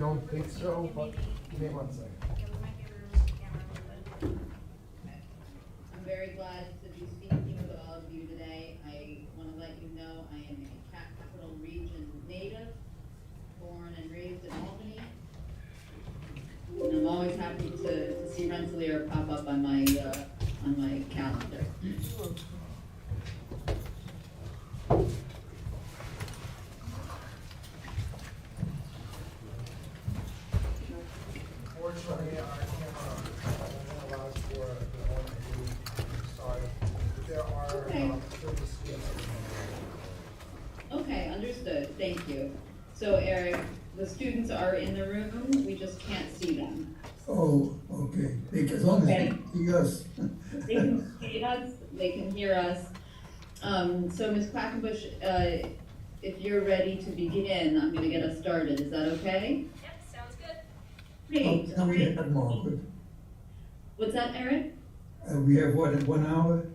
don't think so, but give me 1 second. I'm very glad to be speaking with all of you today. I want to let you know I am a Capital Region native, born and raised in Albany. And I'm always happy to see Rensselaer pop up on my calendar. Unfortunately, our camera allows for the one to start. There are Okay. certain skills. Okay, understood. Thank you. So Eric, the students are in the room. We just can't see them. Oh, okay. As long as they see us. They can see us. They can hear us. So Ms. Quackenbush, if you're ready to begin, I'm going to get us started. Is that okay? Yep, sounds good. Great. Now we have Margaret. What's that, Eric? We have what, 1 hour?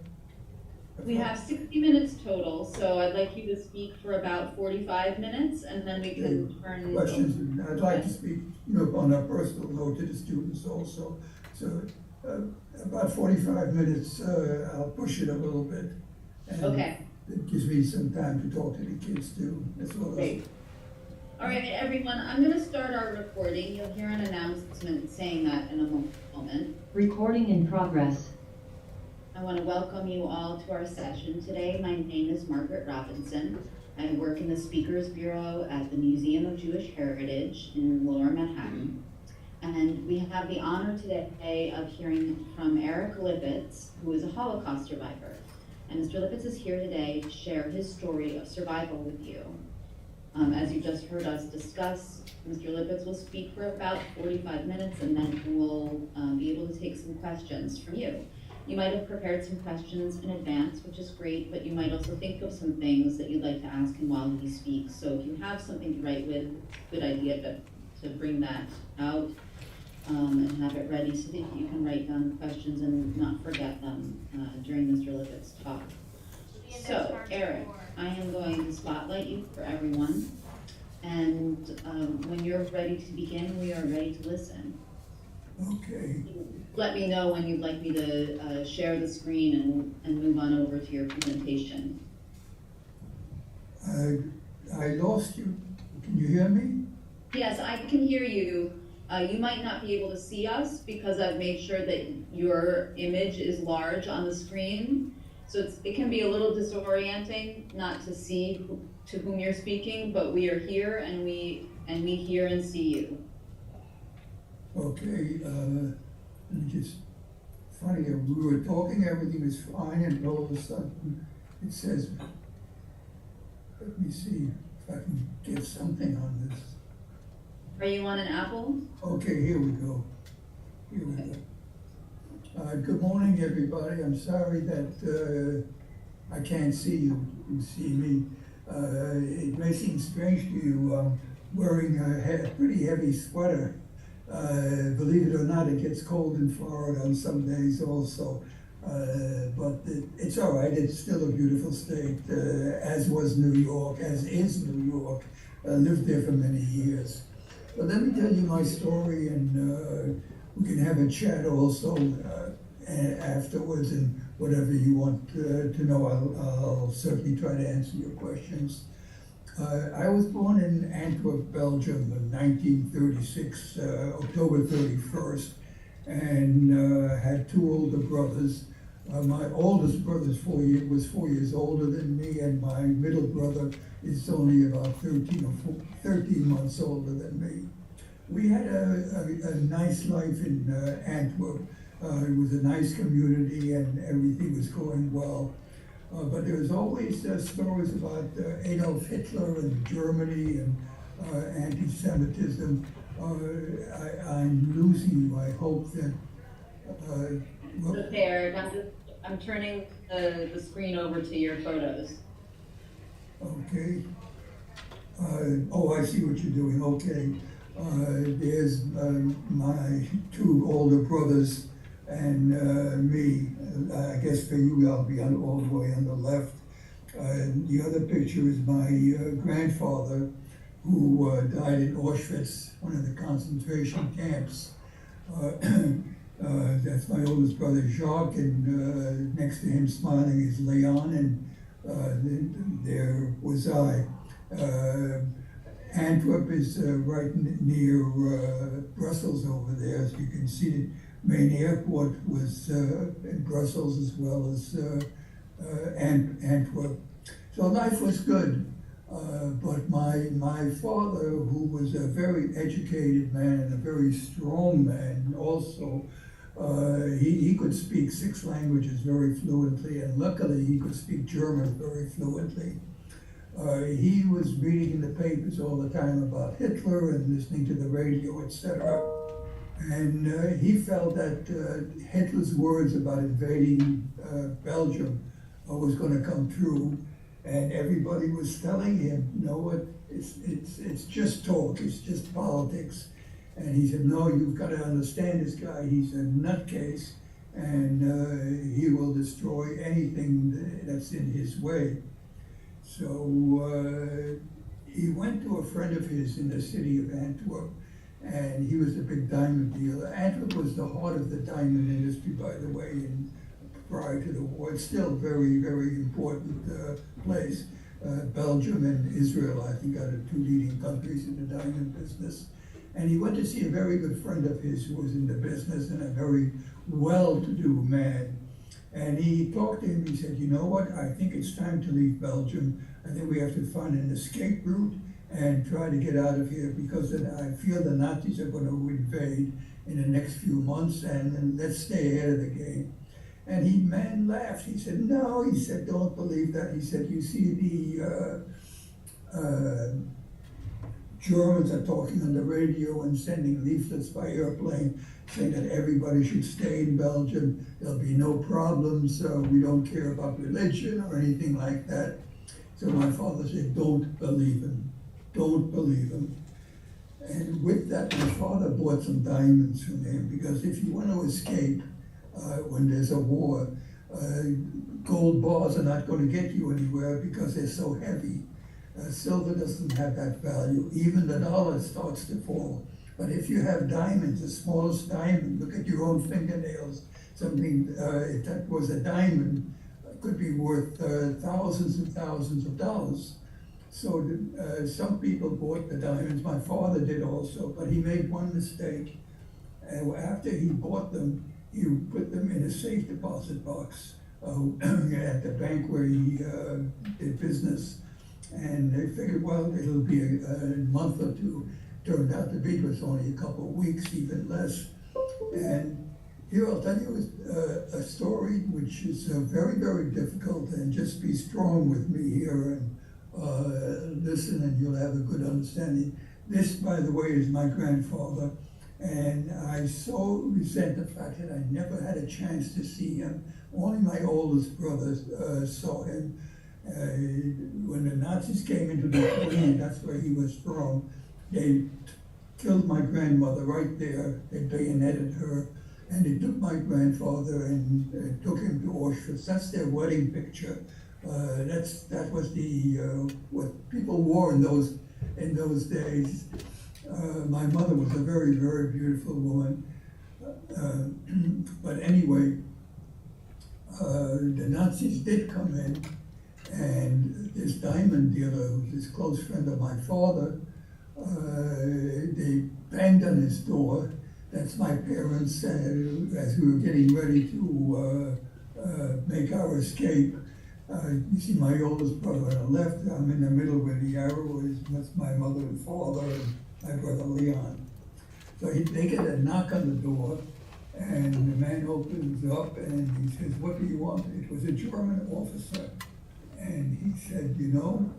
We have 60 minutes total, so I'd like you to speak for about 45 minutes, and then we can turn. Questions. I'd like to speak, on a personal note to the students also. So about 45 minutes, I'll push it a little bit. And Okay. it gives me some time to talk to the kids too, as well as. Great. All right, everyone, I'm going to start our recording. You'll hear an announcement saying that in a moment. Recording in progress. I want to welcome you all to our session today. My name is Margaret Robinson. I work in the Speakers Bureau at the Museum of Jewish Heritage in Lower Manhattan. And we have the honor today of hearing from Eric Lipetz, who is a Holocaust survivor. And Mr. Lipetz is here today to share his story of survival with you. As you just heard us discuss, Mr. Lipetz will speak for about 45 minutes, and then we'll be able to take some questions from you. You might have prepared some questions in advance, which is great, but you might also think of some things that you'd like to ask him while he speaks. So if you have something to write with, good idea to bring that out and have it ready so that you can write down the questions and not forget them during Mr. Lipetz's talk. So, Eric, I am going to spotlight you for everyone. And when you're ready to begin, we are ready to listen. Okay. Let me know when you'd like me to share the screen and move on over to your presentation. I lost you. Can you hear me? Yes, I can hear you. You might not be able to see us because I've made sure that your image is large on the screen. So it can be a little disorienting not to see to whom you're speaking, but we are here and we hear and see you. Okay, let me just, funny, we were talking, everything was fine, and all of a sudden, it says, let me see if I can get something on this. Are you on an Apple? Okay, here we go. Here we go. Good morning, everybody. I'm sorry that I can't see you. You see me. It may seem strange to you. I'm wearing a pretty heavy sweater. Believe it or not, it gets cold in Florida on some days also. But it's all right. It's still a beautiful state, as was New York, as is New York. I lived there for many years. But let me tell you my story, and we can have a chat also afterwards, and whatever you want to know, I'll certainly try to answer your questions. I was born in Antwerp, Belgium in 1936, October 31st, and had two older brothers. My oldest brother was 4 years older than me, and my middle brother is only about 13 months older than me. We had a nice life in Antwerp. It was a nice community and everything was going well. But there was always stories about Adolf Hitler and Germany and anti-Semitism. I'm losing you. I hope that... So there, I'm turning the screen over to your photos. Okay. Oh, I see what you're doing. Okay. There's my two older brothers and me. I guess for you, I'll be all the way on the left. The other picture is my grandfather, who died in Auschwitz, one of the concentration camps. That's my oldest brother Jacques, and next to him smiling is Leon, and there was I. Antwerp is right near Brussels over there, as you can see. The main airport was in Brussels as well as Antwerp. So life was good. But my father, who was a very educated man and a very strong man also, he could speak 6 languages very fluently, and luckily he could speak German very fluently. He was reading in the papers all the time about Hitler and listening to the radio, etc. And he felt that Hitler's words about invading Belgium was going to come true. And everybody was telling him, you know what, it's just talk, it's just politics. And he said, no, you've got to understand this guy. He's a nutcase, and he will destroy anything that's in his way. So he went to a friend of his in the city of Antwerp, and he was a big diamond dealer. Antwerp was the heart of the diamond industry, by the way, and prior to the war. It's still a very, very important place. Belgium and Israel, I think, are the 2 leading countries in the diamond business. And he went to see a very good friend of his who was in the business and a very well-to-do man. And he talked to him, he said, you know what, I think it's time to leave Belgium. I think we have to find an escape route and try to get out of here, because I feel the Nazis are going to invade in the next few months, and let's stay ahead of the game. And man laughed. He said, no, he said, don't believe that. He said, you see, the Germans are talking on the radio and sending leaflets by airplane saying that everybody should stay in Belgium. There'll be no problems. We don't care about religion or anything like that. So my father said, don't believe him. Don't believe him. And with that, my father bought some diamonds from him, because if you want to escape, when there's a war, gold bars are not going to get you anywhere because they're so heavy. Silver doesn't have that value. Even the dollar starts to fall. But if you have diamonds, the smallest diamond, look at your own fingernails, something, if that was a diamond, could be worth thousands and thousands of dollars. So some people bought the diamonds. My father did also, but he made one mistake. After he bought them, he put them in a safe deposit box at the bank where he did business. And they figured, well, it'll be a month or 2. Turned out to be, it was only a couple of weeks, even less. And here I'll tell you a story which is very, very difficult, and just be strong with me here and listen, and you'll have a good understanding. This, by the way, is my grandfather. And I so resent the fact that I never had a chance to see him. Only my oldest brother saw him. When the Nazis came into the Ukraine, that's where he was from, they killed my grandmother right there. They bayoneted her, and they took my grandfather and took him to Auschwitz. That's their wedding picture. That was the what people wore in those days. My mother was a very, very beautiful woman. But anyway, the Nazis did come in, and this diamond dealer, who's this close friend of my father, they banged on his door. That's my parents, as we were getting ready to make our escape. You see my oldest brother on the left, I'm in the middle where the arrow is. That's my mother and father, and my brother Leon. So they get a knock on the door, and the man opens up and he says, what do you want? It was a German officer. And he said, you know,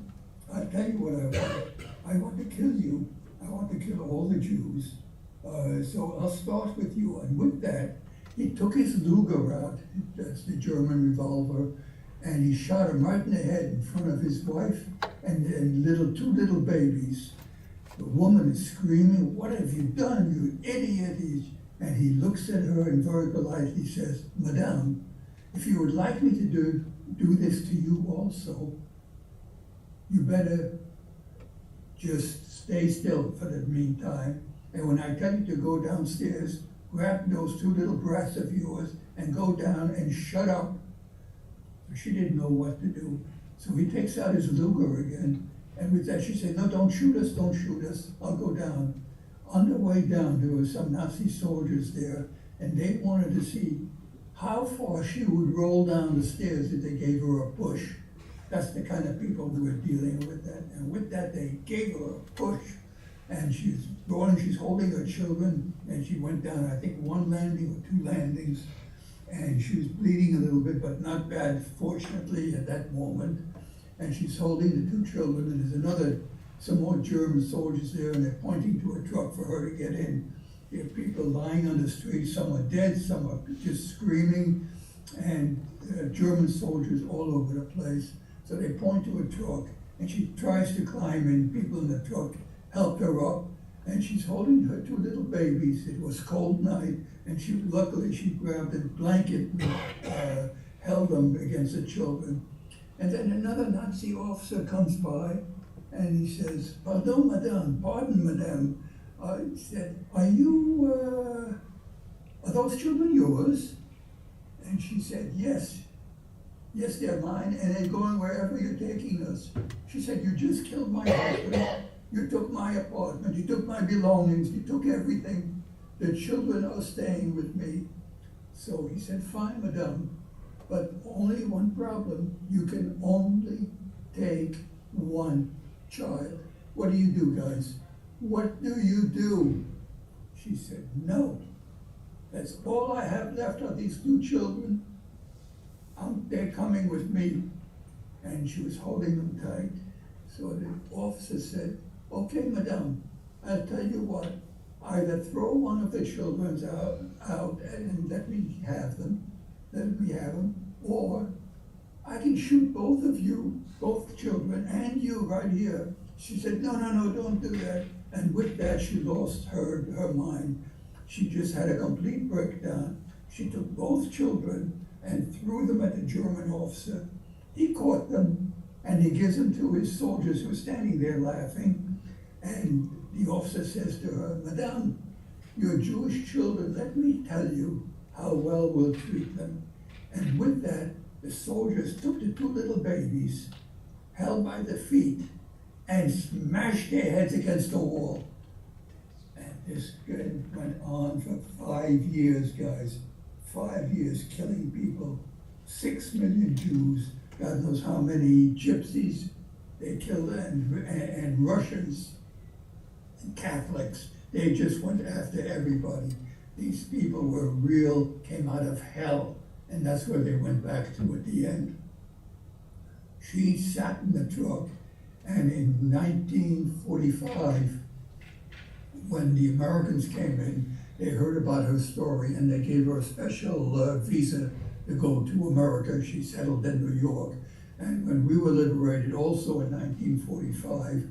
I'll tell you what I want. I want to kill you. I want to kill all the Jews. So I'll start with you. And with that, he took his Luger out, that's the German revolver, and he shot him right in the head in front of his wife and 2 little babies. The woman is screaming, what have you done, you idiot? And he looks at her and very politely says, Madame, if you would like me to do this to you also, you better just stay still for the meantime. And when I tell you to go downstairs, grab those two little breaths of yours and go down and shut up. She didn't know what to do. So he takes out his Luger again. And with that, she said, no, don't shoot us, don't shoot us. I'll go down. On the way down, there were some Nazi soldiers there, and they wanted to see how far she would roll down the stairs if they gave her a push. That's the kind of people who were dealing with that. And with that, they gave her a push. And she's going, she's holding her children, and she went down, I think, one landing or two landings. And she was bleeding a little bit, but not bad, fortunately, at that moment. And she's holding the two children, and there's some more German soldiers there, and they're pointing to a truck for her to get in. There are people lying on the street, some are dead, some are just screaming, and German soldiers all over the place. So they point to a truck, and she tries to climb in. People in the truck help her up, and she's holding her two little babies. It was cold night, and luckily she grabbed a blanket and held them against the children. And then another Nazi officer comes by, and he says, pardon, madame. He said, are those children yours? And she said, yes. Yes, they're mine, and they're going wherever you're taking us. She said, you just killed my husband. You took my apartment. You took my belongings. You took everything. The children are staying with me. So he said, fine, madame, but only one problem. You can only take one child. What do you do, guys? What do you do? She said, no. That's all I have left are these two children. They're coming with me. And she was holding them tight. So the officer said, okay, madame, I'll tell you what. Either throw one of the children out and let me have them, or I can shoot both of you, both children, and you right here. She said, no, don't do that. And with that, she lost her mind. She just had a complete breakdown. She took both children and threw them at the German officer. He caught them, and he gives them to his soldiers who are standing there laughing. And the officer says to her, madame, your Jewish children, let me tell you how well we'll treat them. And with that, the soldiers took the two little babies, held by the feet, and smashed their heads against the wall. And this went on for 5 years, guys. 5 years killing people. 6 million Jews, God knows how many gypsies they killed, and Russians, and Catholics. They just went after everybody. These people were real, came out of hell, and that's where they went back to at the end. She sat in the truck, and in 1945, when the Americans came in, they heard about her story, and they gave her a special visa to go to America. She settled in New York. And when we were liberated, also in 1945,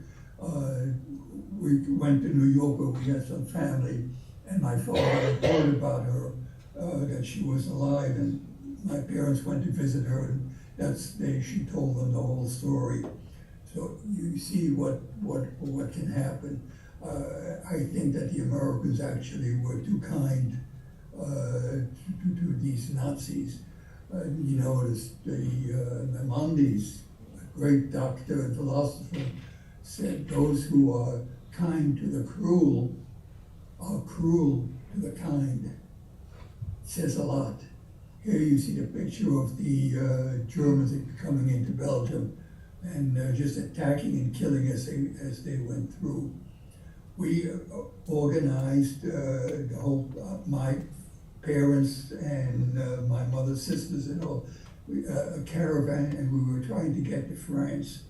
we went to New York where we had some family, and my father heard about her, that she was alive, and my parents went to visit her, and she told them the whole story. So you see what can happen. I think that the Americans actually were too kind to these Nazis. You notice the Maimonides, a great doctor and philosopher, said those who are kind to the cruel are cruel to the kind. It says a lot. Here you see the picture of the Germans coming into Belgium and just attacking and killing as they went through. We organized the whole, my parents and my mother's sisters and all, a caravan, and we were trying to get to France.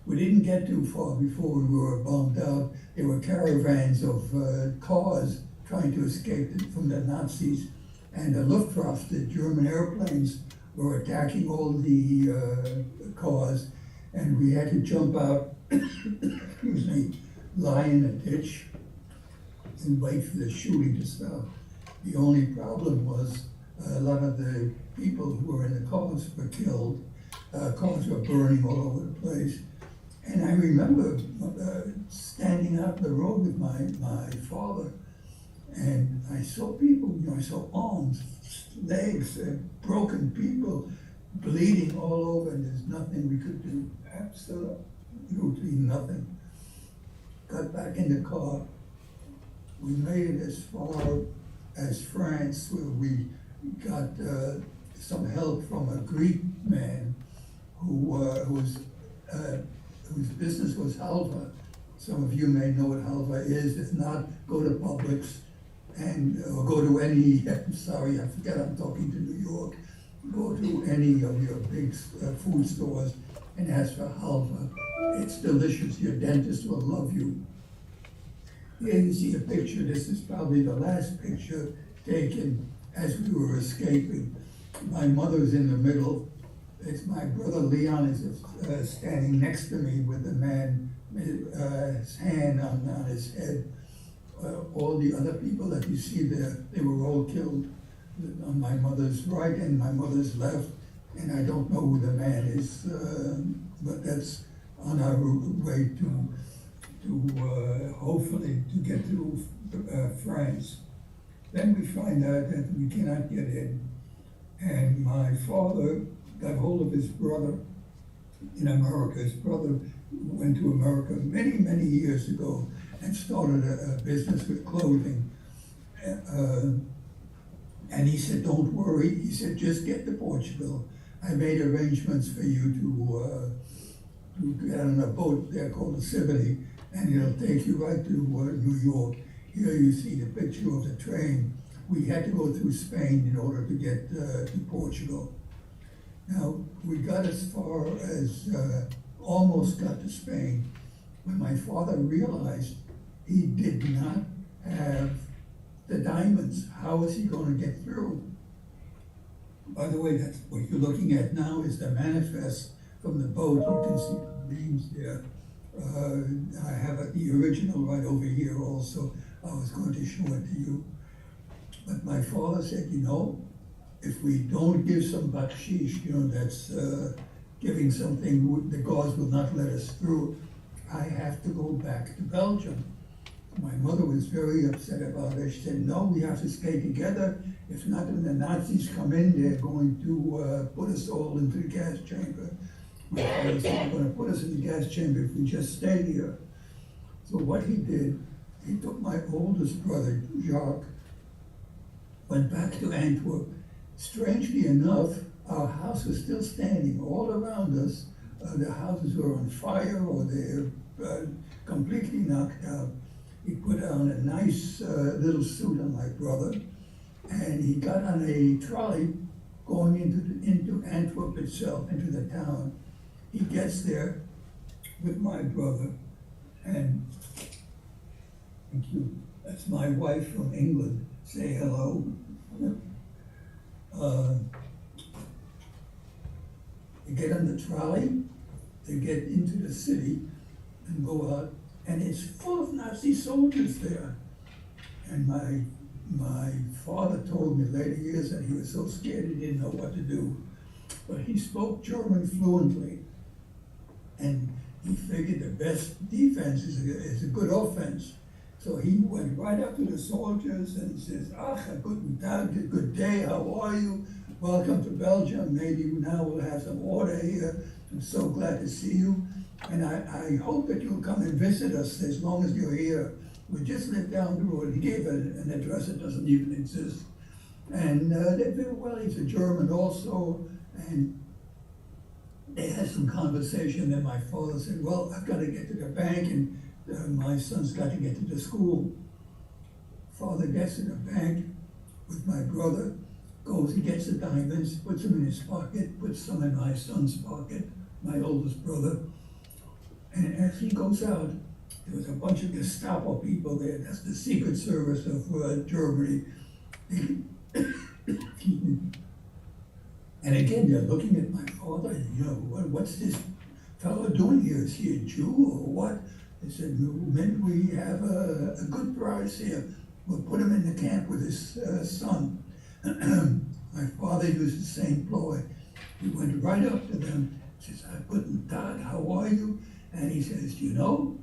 We didn't get too far before we were bombed out. There were caravans of cars trying to escape from the Nazis, and the Luftwaffe, the German airplanes, were attacking all the cars, and we had to jump out, excuse me, lie in a ditch and wait for the shooting to stop. The only problem was a lot of the people who were in the cars were killed. Cars were burning all over the place. And I remember standing out the road with my father, and I saw people, I saw arms, legs, broken people, bleeding all over, and there's nothing we could do, absolutely nothing. Got back in the car, we made it as far as France, where we got some help from a Greek man whose business was halva. Some of you may know what halva is. If not, go to Publix or go to any, I'm sorry, I forget I'm talking to New York. Go to any of your big food stores and ask for halva. It's delicious. Your dentist will love you. Here you see a picture. This is probably the last picture taken as we were escaping. My mother's in the middle. It's my brother Leon is standing next to me with the man, his hand on his head. All the other people that you see there, they were all killed on my mother's right and my mother's left. And I don't know who the man is, but that's on our way to hopefully to get to France. Then we find out that we cannot get in. And my father got hold of his brother in America. His brother went to America many, many years ago and started a business with clothing. And he said, don't worry. He said, just get to Portugal. I made arrangements for you to get on a boat there called the Siboney, and it'll take you right to New York. Here you see the picture of the train. We had to go through Spain in order to get to Portugal. Now, we got as far as, almost got to Spain, when my father realized he did not have the diamonds. How was he going to get through? By the way, that's what you're looking at now is the manifest from the boat. You can see the beams there. I have the original right over here also. I was going to show it to you. But my father said, if we don't give some bakshish, that's giving something, the gods will not let us through. I have to go back to Belgium. My mother was very upset about it. She said, no, we have to stay together. If not, when the Nazis come in, they're going to put us all into the gas chamber. My father said, they're going to put us in the gas chamber if we just stay here. So what he did, he took my oldest brother, Jacques, went back to Antwerp. Strangely enough, our house was still standing all around us. The houses were on fire or they're completely knocked out. He put on a nice little suit on my brother, and he got on a trolley going into Antwerp itself, into the town. He gets there with my brother, and thank you. That's my wife from England. Say hello. They get on the trolley, they get into the city and go out, and it's full of Nazi soldiers there. And my father told me later years that he was so scared he didn't know what to do. But he spoke German fluently, and he figured the best defense is a good offense. So he went right up to the soldiers and he says, "Ach, guten Tag, good day, how are you? Welcome to Belgium. Maybe now we'll have some order here. I'm so glad to see you. And I hope that you'll come and visit us as long as you're here. We just live down the road." He gave an address that doesn't even exist. And they said, well, he's a German also. And they had some conversation. Then my father said, well, I've got to get to the bank, and my son's got to get to the school. Father gets to the bank with my brother, goes, he gets the diamonds, puts them in his pocket, puts some in my son's pocket, my oldest brother. And as he goes out, there was a bunch of Gestapo people there. That's the Secret Service of Germany. And again, they're looking at my father, what's this fellow doing here? Is he a Jew or what? They said, "Men, we have a good price here. We'll put him in the camp with his son." My father used the same ploy. He went right up to them, says, "Guten Tag, how are you?" And he says, you know,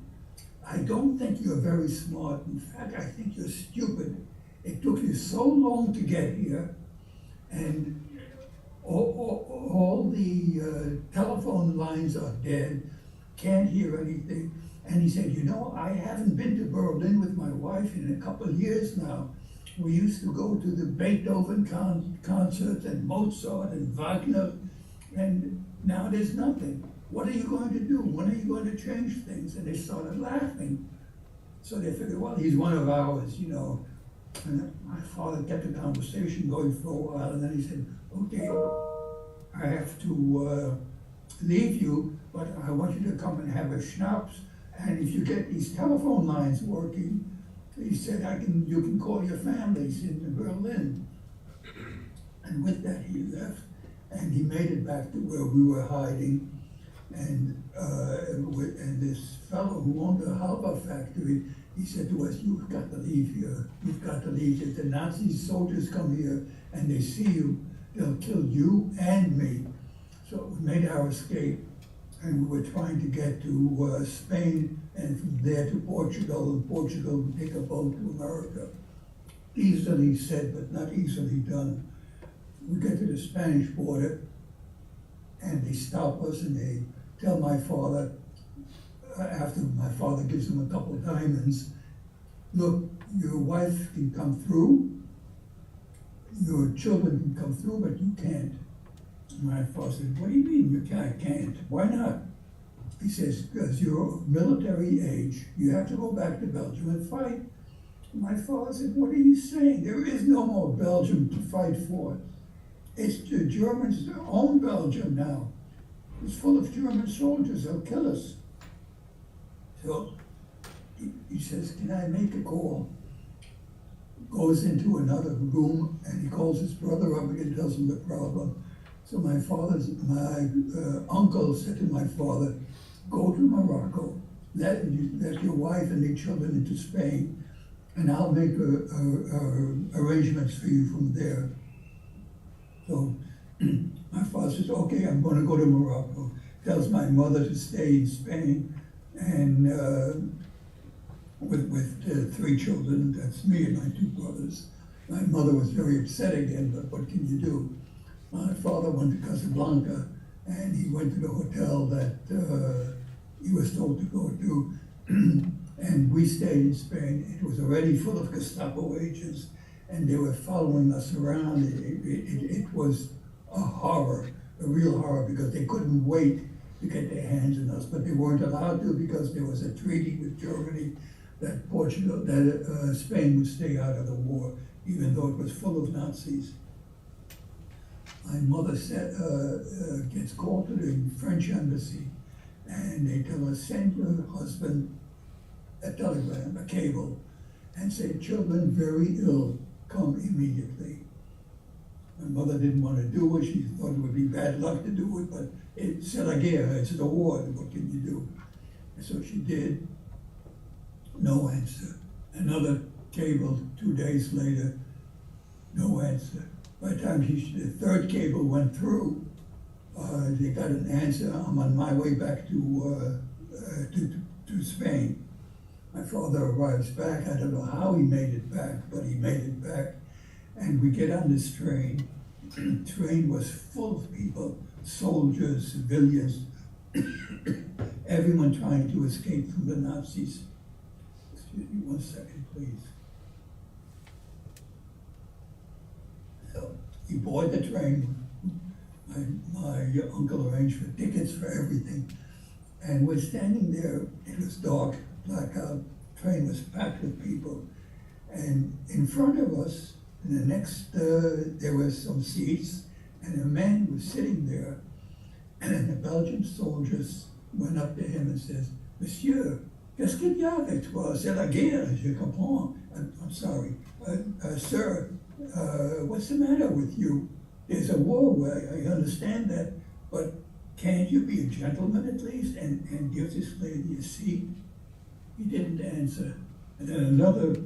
I don't think you're very smart. In fact, I think you're stupid. It took you so long to get here, and all the telephone lines are dead, can't hear anything. And he said, you know, I haven't been to Berlin with my wife in a couple of years now. We used to go to the Beethoven concerts and Mozart and Wagner, and now there's nothing. What are you going to do? When are you going to change things? And they started laughing. So they figured, well, he's one of ours, you know. And my father kept the conversation going for a while, and then he said, okay, I have to leave you, but I want you to come and have a schnapps, and if you get these telephone lines working, he said, you can call your families in Berlin. And with that, he left, and he made it back to where we were hiding. And this fellow who owned the Halber factory, he said to us, you've got to leave here. You've got to leave. If the Nazi soldiers come here and they see you, they'll kill you and me. So we made our escape, and we were trying to get to Spain, and from there to Portugal, and Portugal would take a boat to America. Easily said, but not easily done. We get to the Spanish border, and they stop us, and they tell my father, after my father gives him a couple of diamonds, look, your wife can come through, your children can come through, but you can't. My father said, what do you mean you can't? I can't. Why not? He says, because you're of military age, you have to go back to Belgium and fight. My father said, what are you saying? There is no more Belgium to fight for. It's the Germans that own Belgium now. It's full of German soldiers, they'll kill us. So he says, can I make a call? Goes into another room, and he calls his brother up and tells him the problem. So my uncle said to my father, go to Morocco, let your wife and the children into Spain, and I'll make arrangements for you from there. So my father says, okay, I'm going to go to Morocco. Tells my mother to stay in Spain, and with 3 children, that's me and my 2 brothers. My mother was very upset again, but what can you do? My father went to Casablanca, and he went to the hotel that he was told to go to, and we stayed in Spain. It was already full of Gestapo agents, and they were following us around. It was a horror, a real horror, because they couldn't wait to get their hands on us, but they weren't allowed to because there was a treaty with Germany that Spain would stay out of the war, even though it was full of Nazis. My mother gets called to the French embassy, and they tell her, send your husband a telegram, a cable, and say, children very ill, come immediately. My mother didn't want to do it. She thought it would be bad luck to do it, but it's la guerre, it's the war, what can you do? And so she did. No answer. Another cable 2 days later, no answer. By the time the 3rd cable went through, they got an answer. I'm on my way back to Spain. My father arrives back. I don't know how he made it back, but he made it back. And we get on this train. The train was full of people, soldiers, civilians, everyone trying to escape from the Nazis. Excuse me 1 second, please. So we board the train. My uncle arranged for tickets for everything. And we're standing there. It was dark, blackout. Train was packed with people. And in front of us, in the next, there were some seats, and a man was sitting there. And the Belgian soldiers went up to him and says, Monsieur, qu'est-ce qu'il y a avec toi? C'est la guerre, je comprends. I'm sorry. Sir, what's the matter with you? There's a war, I understand that, but can't you be a gentleman at least and give this lady a seat? He didn't answer. And then another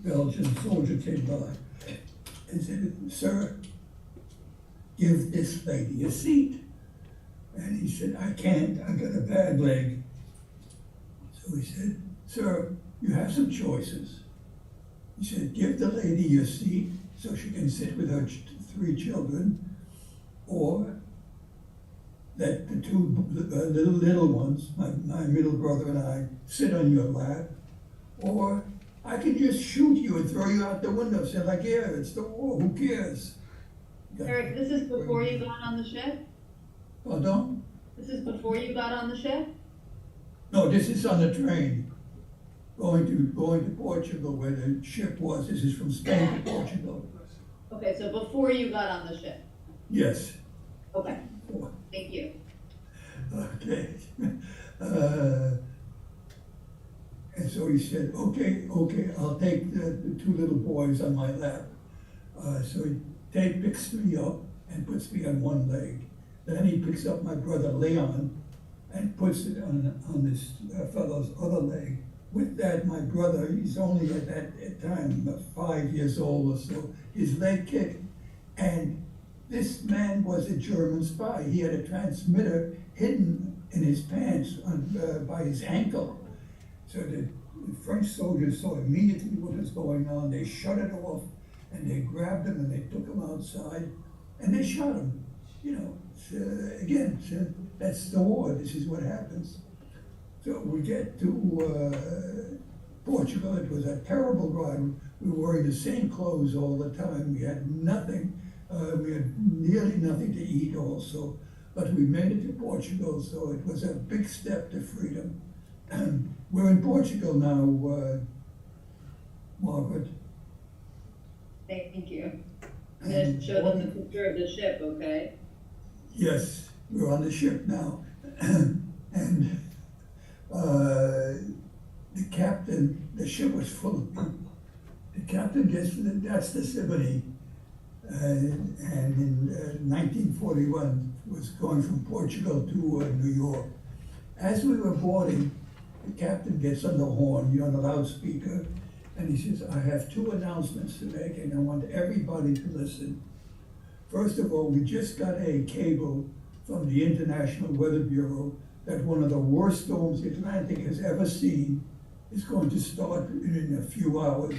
Belgian soldier came by and said, sir, give this lady a seat. And he said, I can't, I got a bad leg. So he said, "Sir, you have some choices." He said, "Give the lady your seat so she can sit with her 3 children, or let the 2 little ones, my middle brother and I, sit on your lap, or I can just shoot you and throw you out the window." Said, like, "Yeah, it's the war, who cares?" Eric, this is before you got on the ship? Pardon? This is before you got on the ship? No, this is on the train, going to Portugal, where the ship was. This is from Spain to Portugal. Okay, so before you got on the ship? Yes. Okay, thank you. Okay. And so he said, okay, I'll take the 2 little boys on my lap. So he picks me up and puts me on one leg. Then he picks up my brother Leon and puts it on this fellow's other leg. With that, my brother, he's only at that time 5 years old or so, his leg kicked. And this man was a German spy. He had a transmitter hidden in his pants by his ankle. So the French soldiers saw immediately what was going on. They shut it off, and they grabbed him and they took him outside, and they shot him. You know, that's the war. This is what happens. So we get to Portugal. It was a terrible ride. We were wearing the same clothes all the time. We had nothing. We had nearly nothing to eat also. But we made it to Portugal, so it was a big step to freedom. We're in Portugal now, Margaret. Thank you. I'm gonna show them the picture of the ship, okay? Yes, we're on the ship now. And the captain, the ship was full. The captain gets that's the Symphony. And in 1941 was going from Portugal to New York. As we were boarding, the captain gets on the horn, you're on the loudspeaker, and he says, "I have 2 announcements to make, and I want everybody to listen. First of all, we just got a cable from the International Weather Bureau that one of the worst storms the Atlantic has ever seen is going to start in a few hours.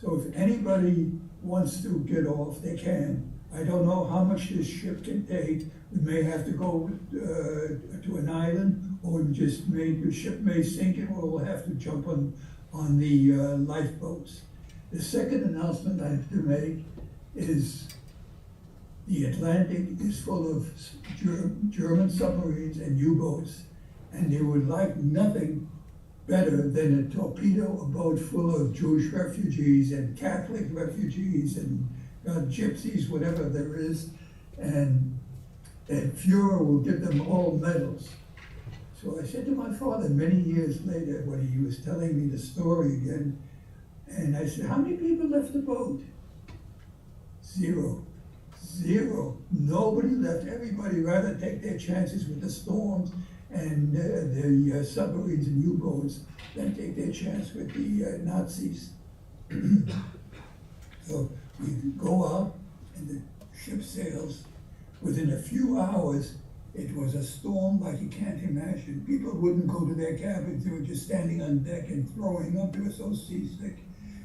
So if anybody wants to get off, they can. I don't know how much this ship can take. We may have to go to an island, or the ship may sink, and we'll have to jump on the lifeboats." The second announcement I have to make is the Atlantic is full of German submarines and U-boats, and they would like nothing better than a torpedo a boat full of Jewish refugees and Catholic refugees and gypsies, whatever there is, and Fuhrer will give them all medals. So I said to my father many years later, when he was telling me the story again, and I said, "How many people left the boat?" Zero. Nobody left. Everybody rather take their chances with the storms and the submarines and U-boats than take their chance with the Nazis. So we go out and the ship sails. Within a few hours, it was a storm like you can't imagine. People wouldn't go to their cabins. They were just standing on deck and throwing up. They were so seasick.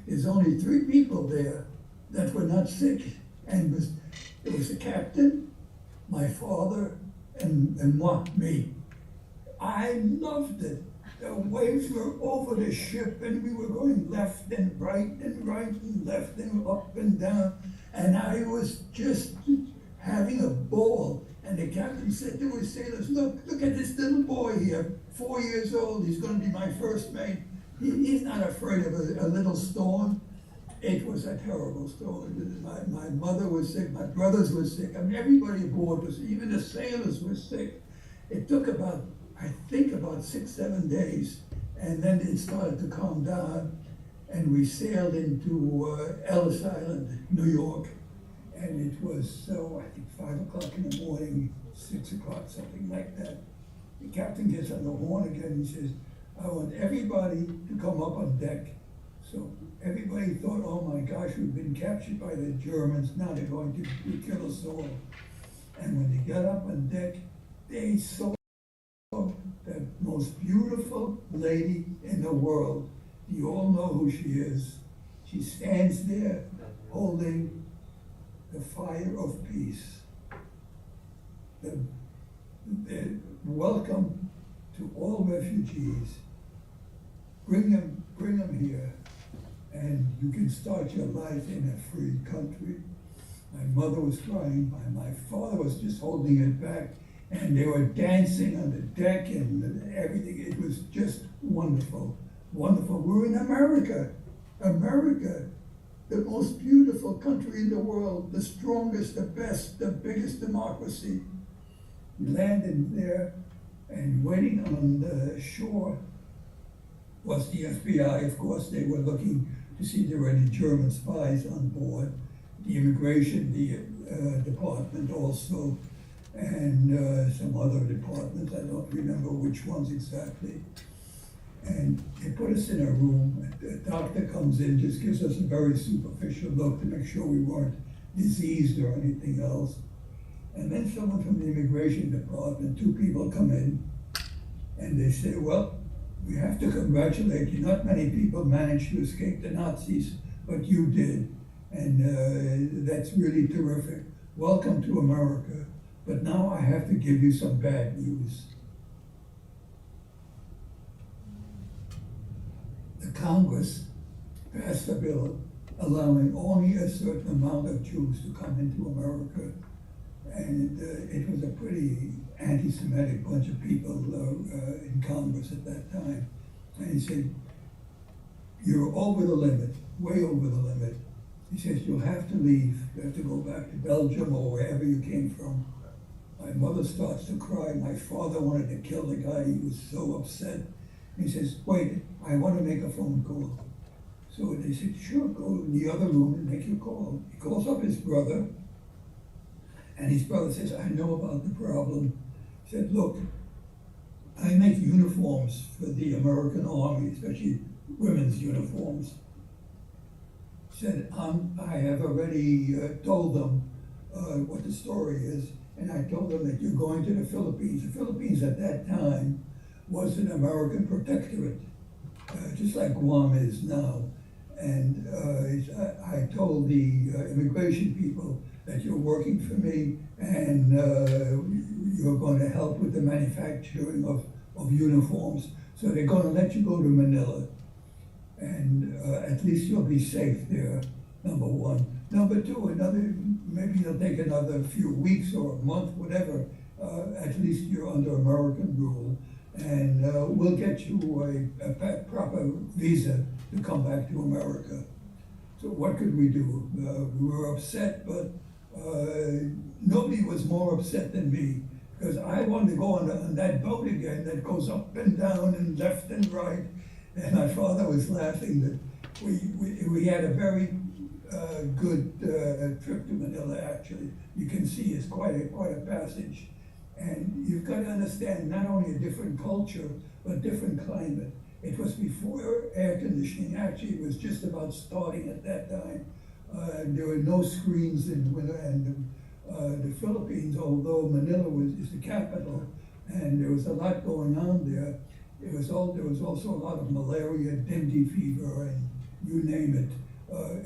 There's only 3 people there that were not sick. And it was the captain, my father, and me. I loved it. The waves were over the ship, and we were going left and right and left and up and down. And I was just having a ball. And the captain said to his sailors, look at this little boy here, 4 years old. He's going to be my first mate. He's not afraid of a little storm. It was a terrible storm. My mother was sick, my brothers were sick. I mean, everybody aboard was, even the sailors were sick. It took about 6, 7 days, and then it started to calm down, and we sailed into Ellis Island, New York, and it was, 5 o'clock in the morning, 6 o'clock, something like that. The captain gets on the horn again, he says, "I want everybody to come up on deck." So everybody thought, oh my gosh, we've been captured by the Germans, now they're going to kill us all. And when they got up on deck, they saw the most beautiful lady in the world. You all know who she is. She stands there holding the fire of peace. The welcome to all refugees. Bring them here, and you can start your life in a free country. My mother was crying, my father was just holding it back, and they were dancing on the deck and everything. It was just wonderful, wonderful. We're in America, the most beautiful country in the world, the strongest, the best, the biggest democracy. We landed there, and waiting on the shore was the FBI. Of course, they were looking to see if there were any German spies on board. The immigration department also, and some other departments. I don't remember which ones exactly. And they put us in a room. The doctor comes in, just gives us a very superficial look to make sure we weren't diseased or anything else. And then someone from the immigration department, two people come in, and they say, well, we have to congratulate you. Not many people managed to escape the Nazis, but you did. And that's really terrific. Welcome to America. But now I have to give you some bad news. The Congress passed a bill allowing only a certain amount of Jews to come into America. And it was a pretty anti-Semitic bunch of people in Congress at that time. And he said, you're over the limit, way over the limit. He says, you'll have to leave. You have to go back to Belgium or wherever you came from. My mother starts to cry. My father wanted to kill the guy. He was so upset. He says, wait, I want to make a phone call. So they said, sure, go in the other room and make your call. He calls up his brother, and his brother says, I know about the problem. He said, look, I make uniforms for the American Army, especially women's uniforms. He said, I have already told them what the story is, and I told them that you're going to the Philippines. The Philippines at that time was an American protectorate, just like Guam is now. And I told the immigration people that you're working for me, and you're going to help with the manufacturing of uniforms. So they're going to let you go to Manila, and at least you'll be safe there, number one. Number two, maybe it'll take another few weeks or a month, whatever. At least you're under American rule, and we'll get you a proper visa to come back to America. So what could we do? We were upset, but nobody was more upset than me, because I wanted to go on that boat again that goes up and down and left and right. And my father was laughing that we had a very good trip to Manila, actually. You can see it's quite a passage. And you've got to understand, not only a different culture, but different climate. It was before air conditioning. Actually, it was just about starting at that time. There were no screens in winter, and the Philippines, although Manila is the capital, and there was a lot going on there. There was also a lot of malaria, dengue fever, and you name it.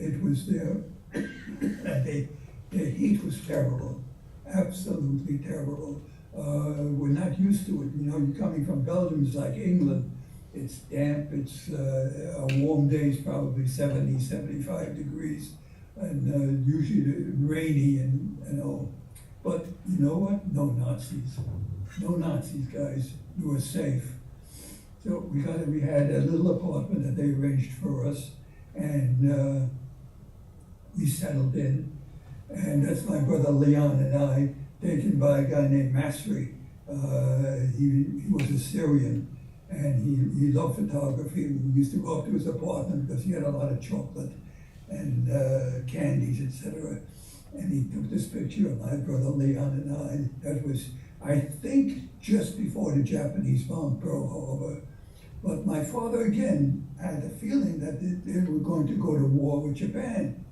It was there. And the heat was terrible, absolutely terrible. We're not used to it. You know, you're coming from Belgium, it's like England. It's damp, it's a warm day is probably 70, 75 degrees, and usually rainy and all. But you know what? No Nazis. No Nazis, guys. You were safe. So we had a little apartment that they arranged for us, and we settled in. And that's my brother Leon and I, taken by a guy named Masri. He was a Syrian, and he loved photography. We used to go up to his apartment because he had a lot of chocolate and candies, etc. And he took this picture of my brother Leon and I. That was, I think, just before the Japanese bombed Pearl Harbor. But my father, again, had a feeling that they were going to go to war with Japan.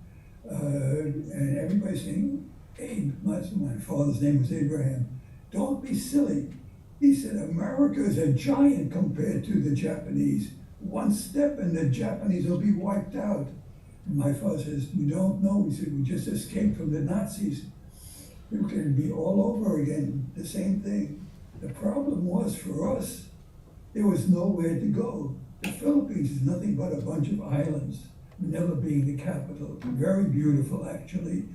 And everybody's saying, hey, my father's name was Abraham, don't be silly. He said, America is a giant compared to the Japanese. One step and the Japanese will be wiped out. And my father says, you don't know. He said, we just escaped from the Nazis. We can be all over again, the same thing. The problem was for us, there was nowhere to go. The Philippines is nothing but a bunch of islands, Manila being the capital. Very beautiful, actually,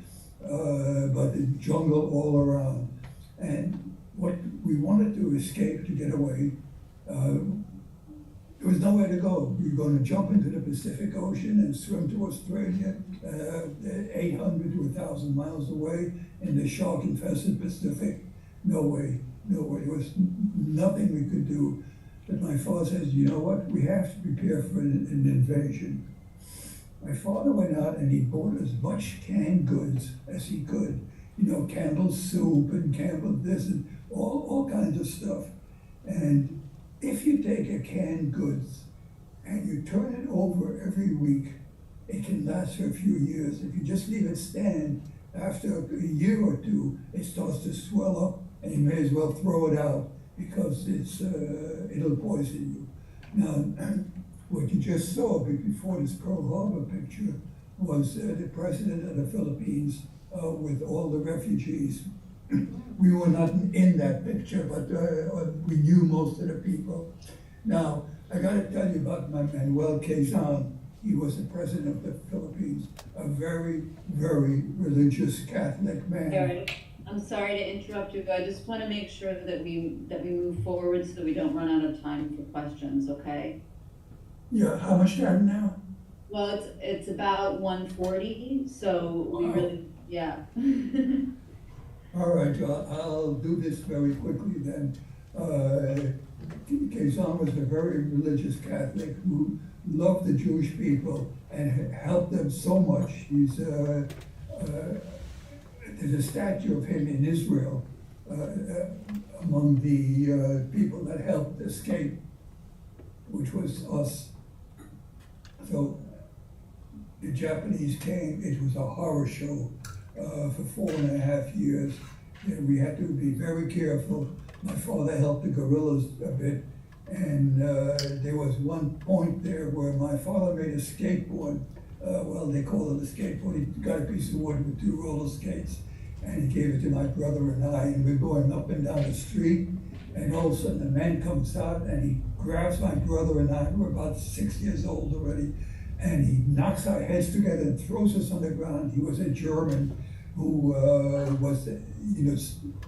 but the jungle all around. And what we wanted to escape, to get away, there was nowhere to go. We were going to jump into the Pacific Ocean and swim to Australia, 800 to 1,000 miles away in the shark-infested Pacific. No way, no way. There was nothing we could do. But my father says, you know what? We have to prepare for an invasion. My father went out and he bought as much canned goods as he could. You know, Campbell's soup and Campbell's this and all kinds of stuff. And if you take a canned goods and you turn it over every week, it can last for a few years. If you just leave it stand, after a year or two, it starts to swell up and you may as well throw it out because it'll poison you. Now, what you just saw before this Pearl Harbor picture was the president of the Philippines with all the refugees. We were not in that picture, but we knew most of the people. Now, I got to tell you about Manuel Quezon. He was the president of the Philippines, a very, very religious Catholic man. Eric, I'm sorry to interrupt you, but I just want to make sure that we move forward so that we don't run out of time for questions, okay? Yeah, how much time now? Well, it's about 1:40, so we Wow. really, yeah. All right, I'll do this very quickly then. Quezon was a very religious Catholic who loved the Jewish people and helped them so much. There's a statue of him in Israel among the people that helped escape, which was us. So the Japanese came, it was a horror show for 4.5 years. And we had to be very careful. My father helped the guerrillas a bit, and there was one point there where my father made a skateboard. Well, they call it a skateboard. He got a piece of wood with 2 roller skates, and he gave it to my brother and I, and we're going up and down the street, and all of a sudden the man comes out and he grabs my brother and I, we're about 6 years old already, and he knocks our heads together and throws us on the ground. He was a German who was,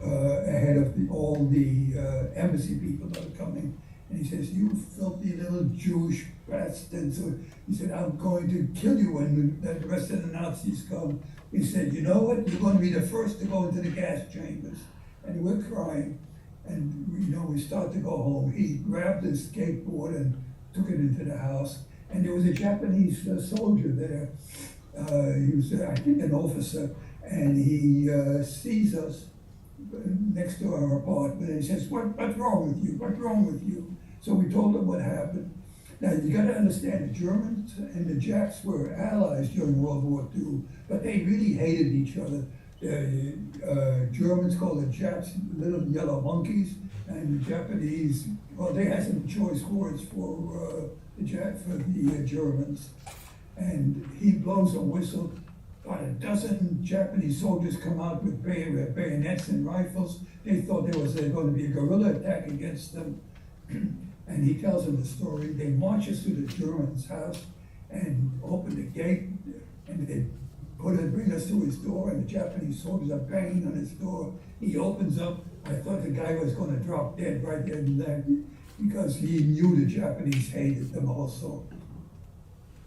ahead of all the embassy people that were coming. And he says, you filthy little Jewish bastard. So he said, I'm going to kill you when the rest of the Nazis come. He said, you know what? You're going to be the first to go into the gas chambers. And we're crying. And, we start to go home. He grabbed his skateboard and took it into the house. And there was a Japanese soldier there. He was, I think, an officer. And he sees us next to our apartment, and he says, what's wrong with you? What's wrong with you? So we told him what happened. Now, you got to understand, the Germans and the Japs were allies during World War II, but they really hated each other. The Germans called the Japs little yellow monkeys, and the Japanese, well, they had some choice words for the Germans. And he blows a whistle. About a dozen Japanese soldiers come out with bayonets and rifles. They thought there was going to be a guerrilla attack against them. And he tells them the story. They march us to the German's house and open the gate, and they bring us to his door, and the Japanese soldiers are banging on his door. He opens up. I thought the guy was going to drop dead right there and then, because he knew the Japanese hated them also.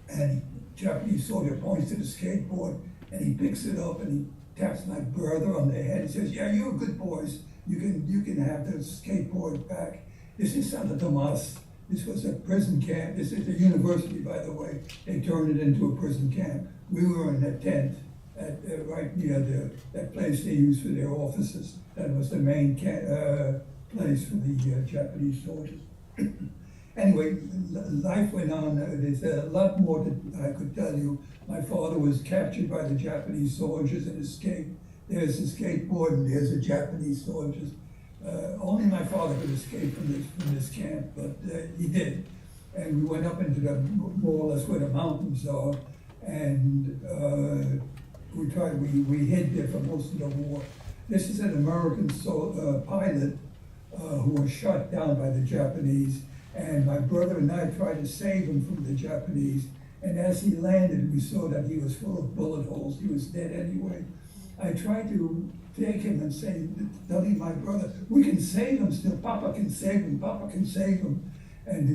And the Japanese soldier points to the skateboard, and he picks it up and he taps my brother on the head and says, yeah, you're good boys. You can have the skateboard back. This is Santo Tomas. This was a prison camp. This is a university, by the way. They turned it into a prison camp. We were in a tent right near that place they used for their offices. That was the main place for the Japanese soldiers. Anyway, life went on. There's a lot more that I could tell you. My father was captured by the Japanese soldiers and escaped. There's a skateboard and there's the Japanese soldiers. Only my father could escape from this camp, but he did. And we went up into the more or less where the mountains are, and we hid there for most of the war. This is an American pilot who was shot down by the Japanese, and my brother and I tried to save him from the Japanese. And as he landed, we saw that he was full of bullet holes. He was dead anyway. I tried to take him and say, telling my brother, we can save him still. Papa can save him. Papa can save him. And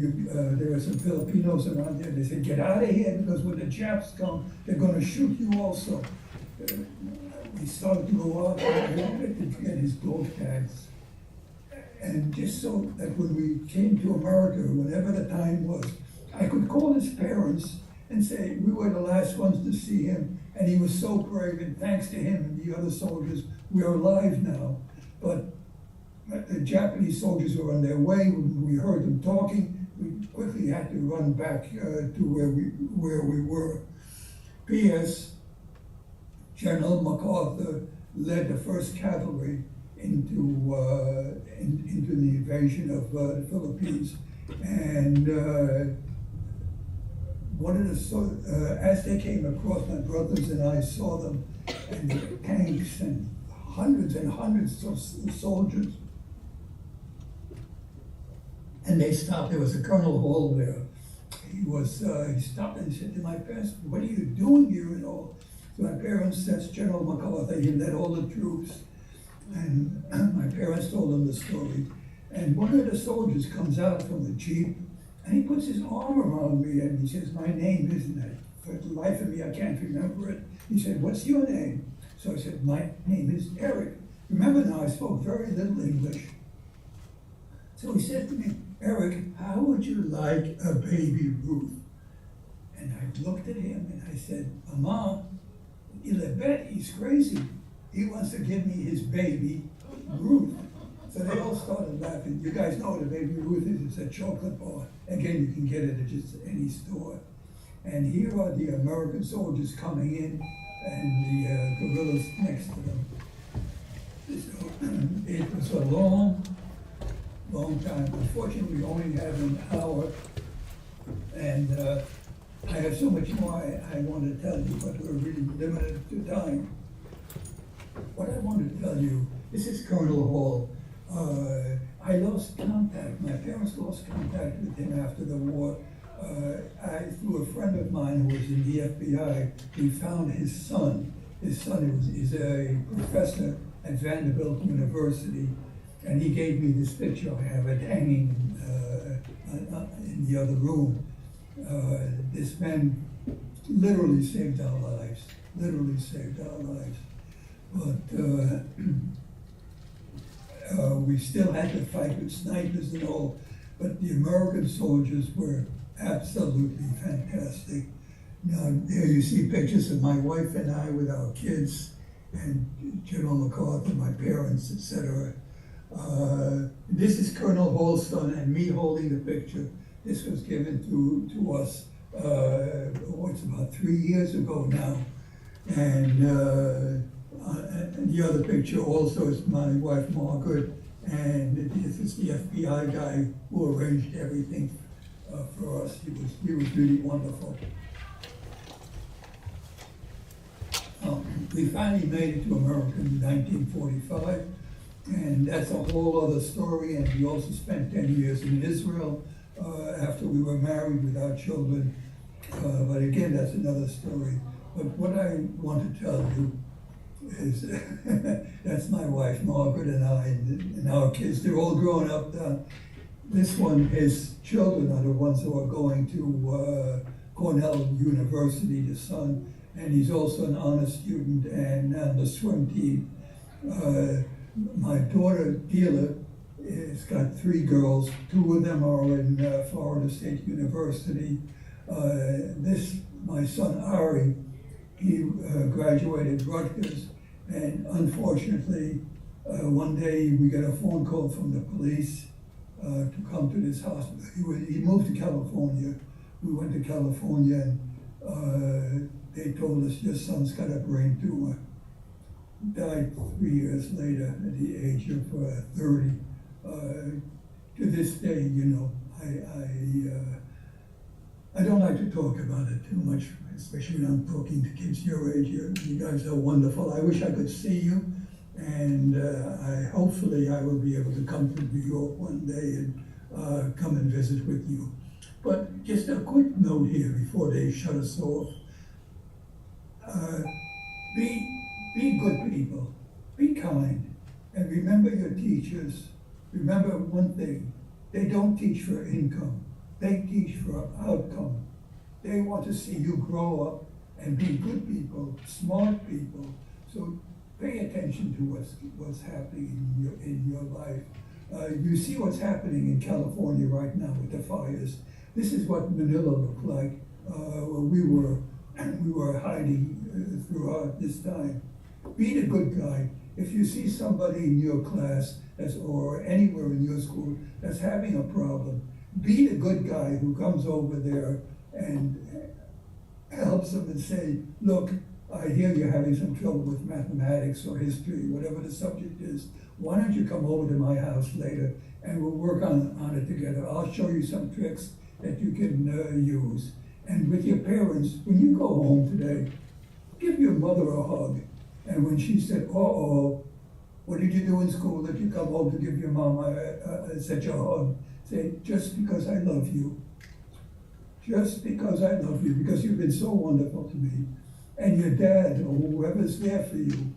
there were some Filipinos around there. They said, get out of here, because when the Japs come, they're going to shoot you also. We started to go out and to get his dog tags. And just so that when we came to America, whenever the time was, I could call his parents and say, we were the last ones to see him, and he was so brave, and thanks to him and the other soldiers, we're alive now. But the Japanese soldiers were on their way. When we heard them talking, we quickly had to run back to where we were. P.S. General MacArthur led the 1st Cavalry into the invasion of the Philippines, and one of the as they came across, my brothers and I saw them, and the tanks and hundreds of soldiers. And they stopped. There was a Colonel Hall there. He stopped and said to my parents, "What are you doing here?" and all. So my parents, that's General MacArthur. He led all the troops, and my parents told them the story. And one of the soldiers comes out from the jeep, and he puts his arm around me, and he says, "My name isn't it? For the life of me, I can't remember it." He said, "What's your name?" So I said, "My name is Eric." Remember now, I spoke very little English. So he said to me, "Eric, how would you like a baby Ruth?" And I looked at him and I said, "Mama, Lipetz, he's crazy. He wants to give me his baby Ruth." So they all started laughing. You guys know what a baby Ruth is. It's a chocolate bar. Again, you can get it at just any store. And here are the American soldiers coming in, and the guerrillas next to them. So it was a long time. Unfortunately, we only have an hour, and I have so much more I want to tell you, but we're really limited to time. What I want to tell you, this is Colonel Hall. I lost contact. My parents lost contact with him after the war. Through a friend of mine who was in the FBI, we found his son. His son is a professor at Vanderbilt University, and he gave me this picture. I have it hanging in the other room. This man literally saved our lives. Literally saved our lives. But we still had to fight with snipers and all. But the American soldiers were absolutely fantastic. Now, there you see pictures of my wife and I with our kids, and General MacArthur, my parents, etc. This is Colonel Hall's son and me holding the picture. This was given to us, it's about 3 years ago now. And the other picture also is my wife, Margaret, and this is the FBI guy who arranged everything for us. He was really wonderful. We finally made it to America in 1945, and that's a whole other story. And we also spent 10 years in Israel after we were married with our children. But again, that's another story. But what I want to tell you is that's my wife, Margaret, and I, and our kids. They're all grown up now. This one, his children are the ones who are going to Cornell University, the son, and he's also an honor student and on the swim team. My daughter, Gila, has got 3 girls. 2 of them are in Florida State University. My son, Ari, he graduated Rutgers, and unfortunately, one day we got a phone call from the police to come to this hospital. He moved to California. We went to California, and they told us, "Your son's got a brain tumor." died 3 years later at the age of 30. To this day, you know, I don't like to talk about it too much, especially when I'm talking to kids your age. You guys are wonderful. I wish I could see you, and hopefully I will be able to come to New York one day and come and visit with you. But just a quick note here before they shut us off. Be good people, be kind, and remember your teachers. Remember one thing, they don't teach for income, they teach for outcome. They want to see you grow up and be good people, smart people. So pay attention to what's happening in your life. You see what's happening in California right now with the fires. This is what Manila looked like when we were hiding throughout this time. Be the good guy. If you see somebody in your class or anywhere in your school that's having a problem, be the good guy who comes over there and helps them and say, look, I hear you're having some trouble with mathematics or history, whatever the subject is. Why don't you come over to my house later and we'll work on it together. I'll show you some tricks that you can use. And with your parents, when you go home today, give your mother a hug. And when she said, uh-oh, what did you do in school that you come home to give your mom such a hug? Say, just because I love you. Just because I love you, because you've been so wonderful to me. And your dad, or whoever's there for you,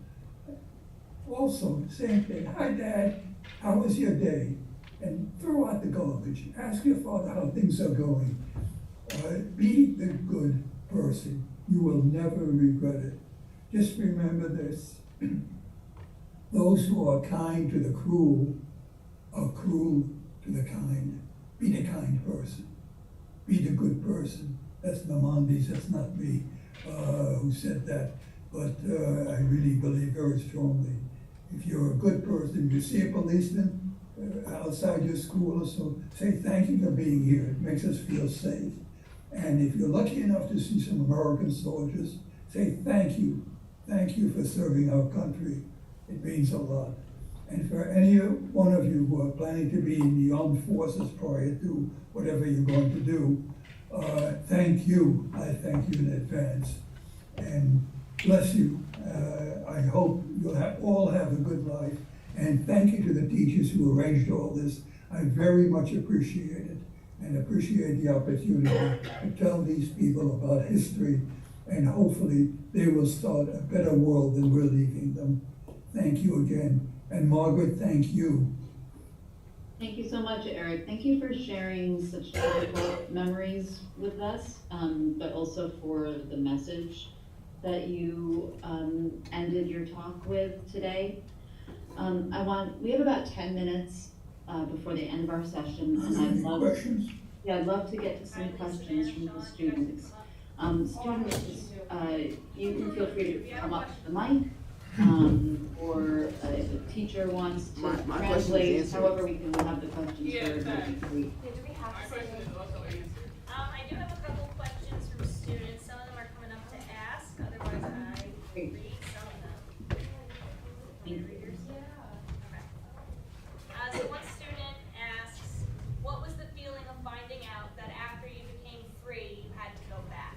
also, same thing. Hi, Dad, how was your day? And throw out the garbage. Ask your father how things are going. Be the good person. You will never regret it. Just remember this. Those who are kind to the cruel are cruel to the kind. Be the kind person. Be the good person. That's Maimonides, that's not me who said that. But I really believe very strongly. If you're a good person, you see a policeman outside your school or so, say thank you for being here. It makes us feel safe. And if you're lucky enough to see some American soldiers, say thank you. Thank you for serving our country. It means a lot. And for any one of you who are planning to be in the armed forces prior to whatever you're going to do, thank you. I thank you in advance. And bless you. I hope you'll all have a good life. And thank you to the teachers who arranged all this. I very much appreciate it and appreciate the opportunity to tell these people about history. And hopefully they will start a better world than we're leaving them. Thank you again. And Margaret, thank you. Thank you so much, Eric. Thank you for sharing such difficult memories with us, but also for the message that you ended your talk with today. We have about 10 minutes before the end of our session, and I'd love to get to some questions from the students. Students, you can feel free to come up to the mic, or if a teacher wants to translate, however we can have the questions heard. Do we have to say I do have a couple questions from students. Some of them are coming up to ask, otherwise I read some of them. Readers? Yeah. Okay. So one student asks, what was the feeling of finding out that after you became free, you had to go back?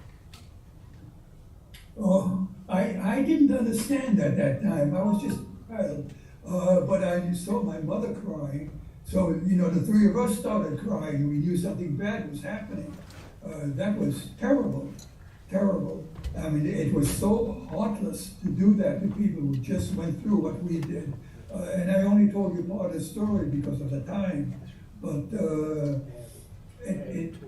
Oh, I didn't understand at that time. I was just a child. But I saw my mother crying. So, you know, the three of us started crying. We knew something bad was happening. That was terrible, terrible. I mean, it was so heartless to do that to people who just went through what we did. And I only told you part of the story because of the time. But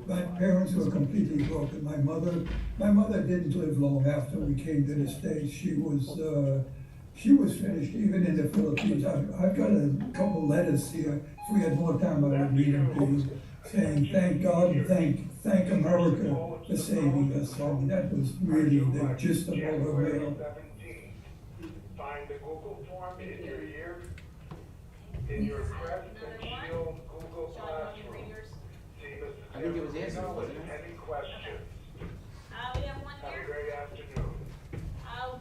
my parents were completely broken. My mother didn't live long after we came to the States. She was finished, even in the Philippines. I've got a couple letters here. If we had more time, I would read them to you, saying thank God and thank America for saving us. I mean, that was really the gist of all her mail. Find the Google form in your ear, in your Crest and Shield Google Classroom. I think it was answered, wasn't it? Any questions? We have one Have a here. great afternoon.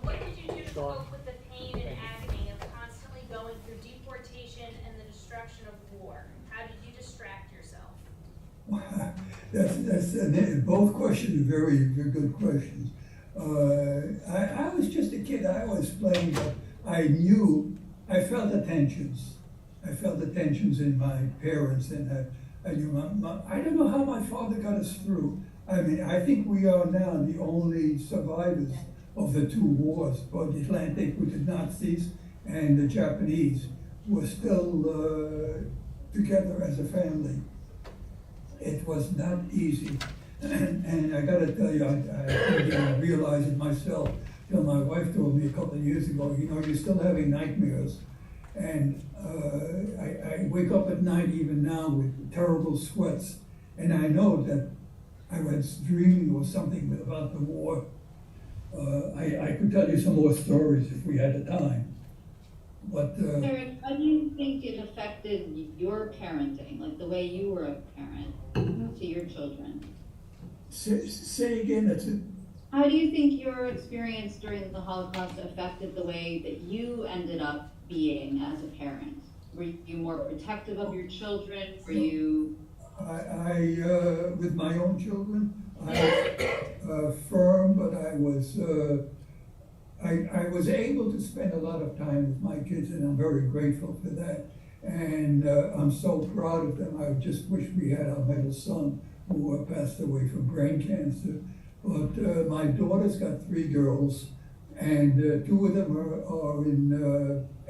What did you do to cope with the pain and agony deportation and the destruction of war? How did you distract yourself? Both questions are very, very good questions. I was just a kid. I was playing, but I felt the tensions. I felt the tensions in my parents, and I don't know how my father got us through. I mean, I think we are now the only survivors of the two wars, both the Atlantic with the Nazis and the Japanese. Were still together as a family. It was not easy. And I gotta tell you, I didn't realize it myself till my wife told me a couple of years ago, you know, you're still having nightmares. And I wake up at night even now with terrible sweats. And I know that I was dreaming or something about the war. I could tell you some more stories if we had the time. But Eric, how do you think it affected your parenting, like the way you were a parent to your children? say again, that's it. How do you think your experience during the Holocaust affected the way that you ended up being as a parent? Were you more protective of your children? Were you? I with my own children, I was firm, but I was able to spend a lot of time with my kids, and I'm very grateful for that. And I'm so proud of them. I just wish we had our middle son who passed away from brain cancer. But my daughter's got 3 girls, and 2 of them are in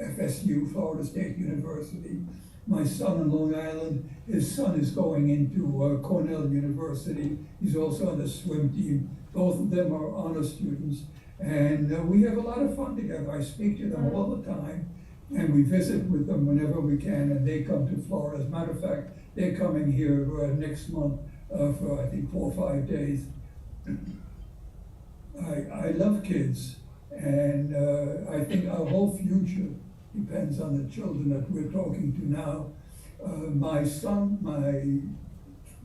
FSU, Florida State University. My son in Long Island, his son is going into Cornell University. He's also on the swim team. Both of them are honor students. And we have a lot of fun together. I speak to them all the time, and we visit with them whenever we can, and they come to Florida. As a matter of fact, they're coming here next month for, I think, 4 or 5 days. I love kids, and I think our whole future depends on the children that we're talking to now. My son,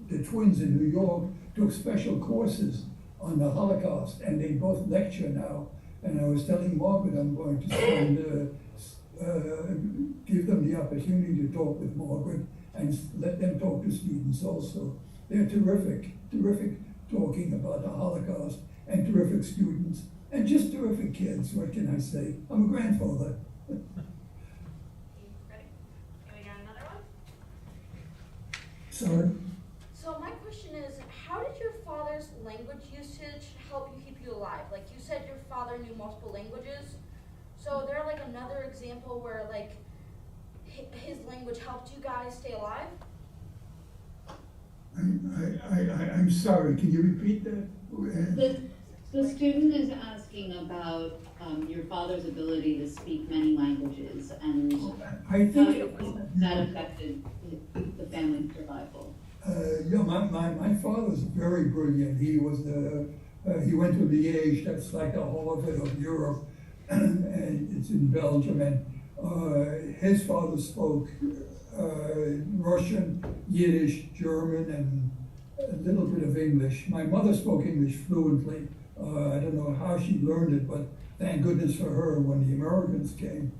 the twins in New York took special courses on the Holocaust, and they both lecture now. And I was telling Margaret I'm going to give them the opportunity to talk with Margaret and let them talk to students also. They're terrific talking about the Holocaust, and terrific students, and just terrific kids. What can I say? I'm a grandfather. Ready? And we got another one? Sorry? So my question is, how did your father's language usage help you keep you alive? Like you said, your father knew multiple languages. So there like another example where like his language helped you guys stay alive? I'm sorry, can you repeat that? The student is asking about your father's ability to speak many languages and I think that affected the family's survival. Yeah, my father was very brilliant. He was he went to Liège, that's like the Harvard of Europe, and it's in Belgium. And his father spoke Russian, Yiddish, German, and a little bit of English. My mother spoke English fluently. I don't know how she learned it, but thank goodness for her when the Americans came.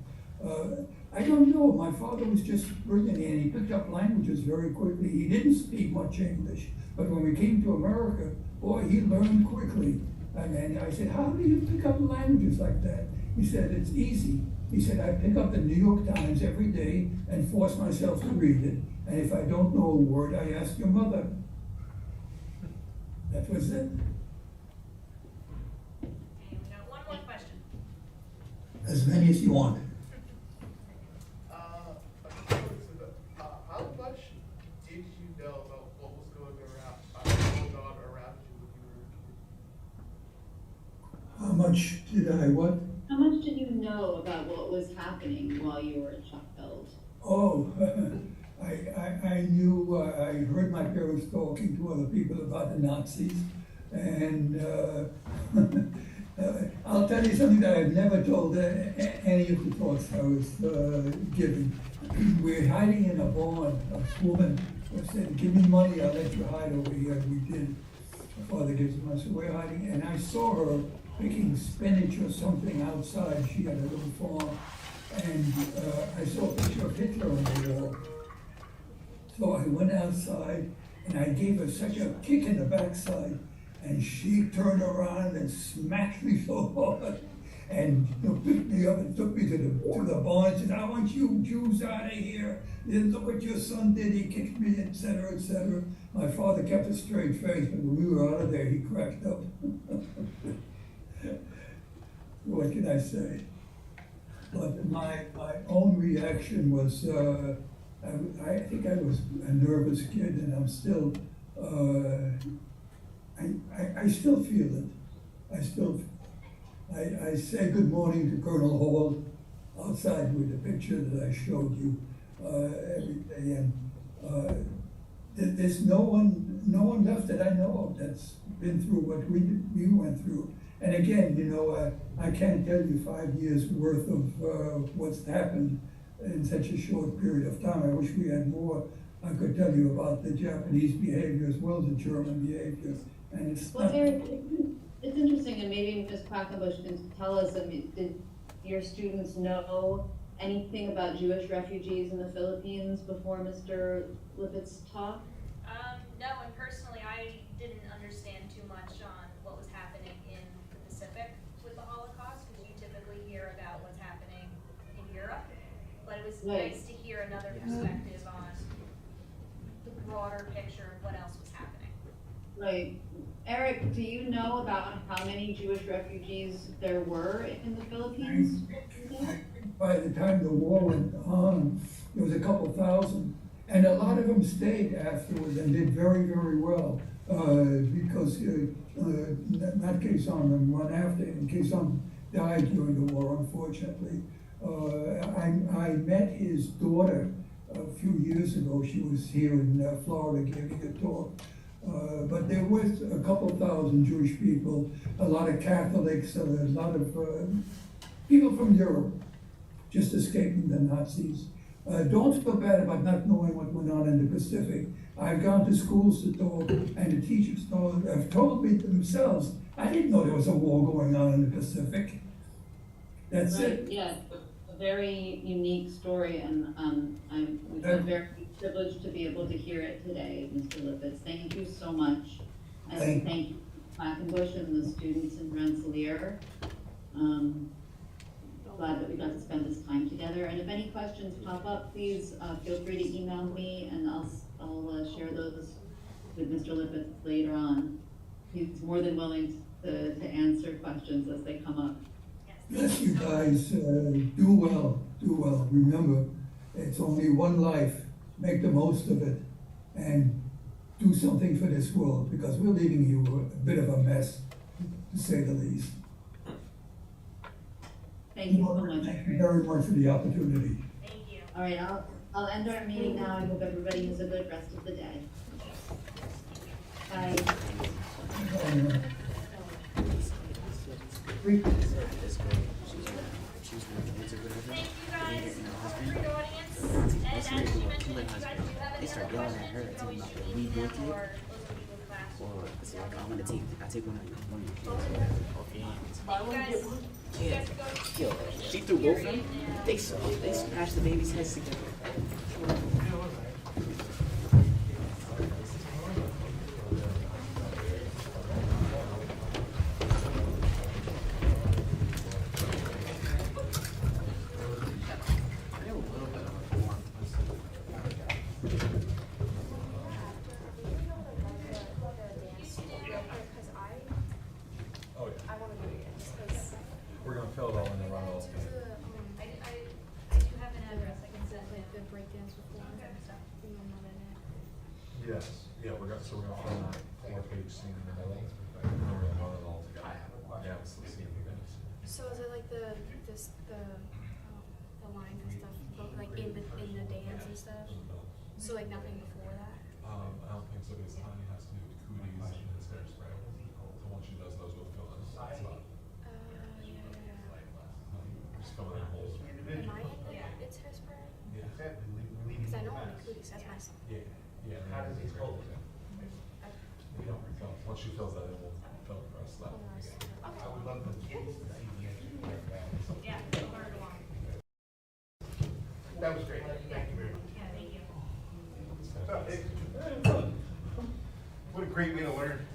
I don't know, my father was just brilliant, and he picked up languages very quickly. He didn't speak much English, but when we came to America, boy, he learned quickly. And I said, how do you pick up languages like that? He said, it's easy. He said, I pick up the New York Times every day and force myself to read it. And if I don't know a word, I ask your mother. That was it. Okay, we got one more question. As many as you want. How much did you know about what was going on around you when you were a kid? How much did I what? How much did you know about what was happening while you were a child? Oh, I knew, I heard my parents talking to other people about the Nazis, and I'll tell you something that I've never told any of the thoughts I was given. We're hiding in a barn. A woman said, give me money, I'll let you hide over here. And we did. My father gives us money, so we're hiding. And I saw her picking spinach or something outside. She had a little farm. and I saw a picture of Hitler on the wall. So I went outside and I gave her such a kick in the backside, and she turned around and smacked me so hard, and picked me up and took me to the barn and said, "I want you Jews out of here. Look what your son did. He kicked me, etc., etc." My father kept a straight face, but when we were out of there, he cracked up. What can I say? But my own reaction was, I think I was a nervous kid, and I'm still, I still feel it. I say good morning to Colonel Hall outside with the picture that I showed you every day, and there's no one left that I know of that's been through what we went through. And again, I can't tell you 5 years worth of what's happened in such a short period of time. I wish we had more. I could tell you about the Japanese behavior as well as the German behavior. And it's Well, not. Eric, it's interesting, and maybe Ms. Quackenbush can tell us, did your students know anything about Jewish refugees in the Philippines before Mr. Lipetz talked? No, and personally, I didn't understand too much on what was happening in the Pacific with the Holocaust, because you typically hear about what's happening in Europe. But it was Right. nice to hear another perspective on the broader picture of what else was happening. Right. Eric, do you know about how many Jewish refugees there were in the Philippines? By the time the war went on, there was a couple thousand, and a lot of them stayed afterwards and did very, very well, because not Quezon, the one after, and Quezon died during the war, unfortunately. I met his daughter a few years ago. She was here in Florida giving a talk. But there was a couple thousand Jewish people, a lot of Catholics, a lot of people from Europe just escaping the Nazis. Don't feel bad about not knowing what went on in the Pacific. I've gone to schools to talk, and the teachers have told me themselves, I didn't know there was a war going on in the Pacific. That's Right, it. yeah, a very unique story, and we've been very privileged to be able to hear it today, Mr. Lipetz. Thank you so much. And thank you, Quackenbush and the students in Rensselaer. Glad that we got to spend this time together. And if any questions pop up, please feel free to email me, and I'll share those with Mr. Lipetz later on. He's more than willing to answer questions as they come up. Bless you guys. Do well. Remember, it's only one life. Make the most of it, and do something for this world, because we're leaving you a bit of a mess, to say the least. Thank you so much. Thank you very much for the opportunity. Thank you. All right, I'll end our meeting now. I hope everybody has a good rest of the day. Bye. Thank you guys, great audience, and as she mentioned, if you guys do have any other questions, you can always shoot me an email or those will be with class. I take one of them. You guys go. Yo, she threw both of them. They smashed the baby's heads together. We're gonna fill it all in the run all. I do have an address, I can send it. The breakdance before and stuff, you know, not in it. Yes, yeah, we're gonna fill that 4-page scene in the middle, and then we're gonna run it all together. Yeah, it's the scene. So is it like the lines and stuff, but like in the dance and stuff? So like nothing before that? I don't think so, because Tanya has to do the cooties and his hairspray. So once she does those, we'll fill in the spots. Just fill in the holes. Am I in it? It's hairspray? Yeah. Because I know only cooties, that's my son. Yeah. How does it hold? Once she fills that in, we'll fill it for us. Okay. I would love the kids to see the engineer. Yeah. great way to learn.